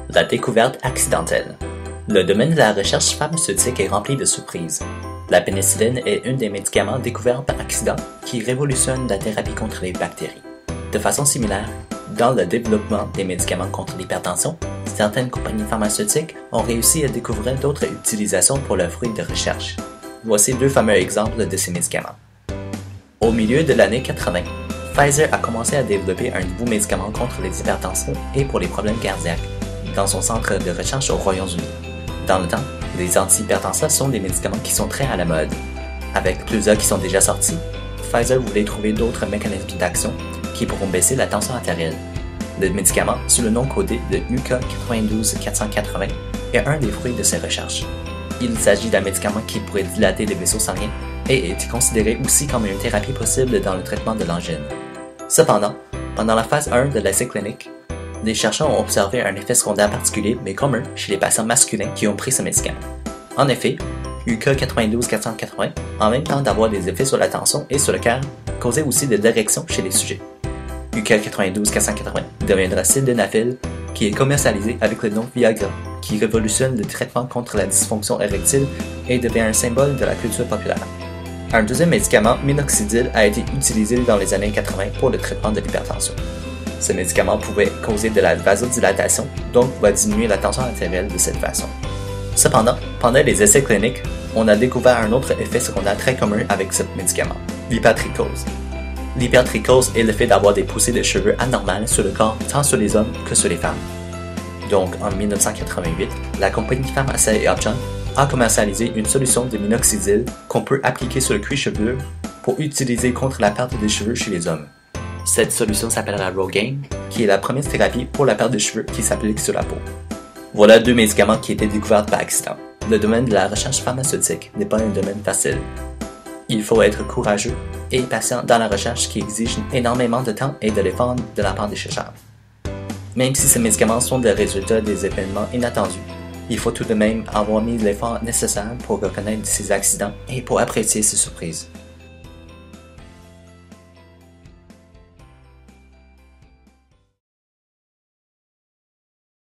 La découverte accidentelle. Le domaine de la recherche pharmaceutique est rempli de surprises. La pénicilline est un des médicaments découverts par accident qui révolutionne la thérapie contre les bactéries. De façon similaire, dans le développement des médicaments contre l'hypertension, certaines compagnies pharmaceutiques ont réussi à découvrir d'autres utilisations pour leurs fruits de recherche. Voici deux fameux exemples de ces médicaments. Au milieu de l'année 80, Pfizer a commencé à développer un nouveau médicament contre les hypertensions et pour les problèmes cardiaques dans son centre de recherche au Royaume-Uni. Dans le temps, les antihypertenseurs sont des médicaments qui sont très à la mode. Avec plusieurs qui sont déjà sortis, Pfizer voulait trouver d'autres mécanismes d'action qui pourront baisser la tension artérielle. Le médicament, sous le nom codé de UK 92480, est un des fruits de ces recherches. Il s'agit d'un médicament qui pourrait dilater les vaisseaux sanguins et est considéré aussi comme une thérapie possible dans le traitement de l'angine. Cependant, pendant la phase 1 de l'essai clinique, les chercheurs ont observé un effet secondaire particulier mais commun chez les patients masculins qui ont pris ce médicament. En effet, UK 92480, en même temps d'avoir des effets sur la tension et sur le cœur, causait aussi des érections chez les sujets. UK 92480 deviendra sildenafil, qui est commercialisé avec le nom Viagra, qui révolutionne le traitement contre la dysfonction érectile et devient un symbole de la culture populaire. Un deuxième médicament, minoxidil, a été utilisé dans les années 80 pour le traitement de l'hypertension. Ce médicament pouvait causer de la vasodilatation, donc va diminuer la tension artérielle de cette façon. Cependant, pendant les essais cliniques, on a découvert un autre effet secondaire très commun avec ce médicament, l'hypertrichose. L'hypertrichose est le fait d'avoir des poussées de cheveux anormales sur le corps tant sur les hommes que sur les femmes. Donc, en 1988, la compagnie Pharmaceutique Upjohn a commercialisé une solution de minoxidil qu'on peut appliquer sur le cuir chevelu pour utiliser contre la perte de cheveux chez les hommes. Cette solution s'appellera Rogaine, qui est la première thérapie pour la perte de cheveux qui s'applique sur la peau. Voilà deux médicaments qui étaient découverts par accident. Le domaine de la recherche pharmaceutique n'est pas un domaine facile. Il faut être courageux et patient dans la recherche qui exige énormément de temps et de l'effort de la part des chercheurs. Même si ces médicaments sont des résultats des événements inattendus, il faut tout de même avoir mis l'effort nécessaire pour reconnaître ces accidents et pour apprécier ces surprises.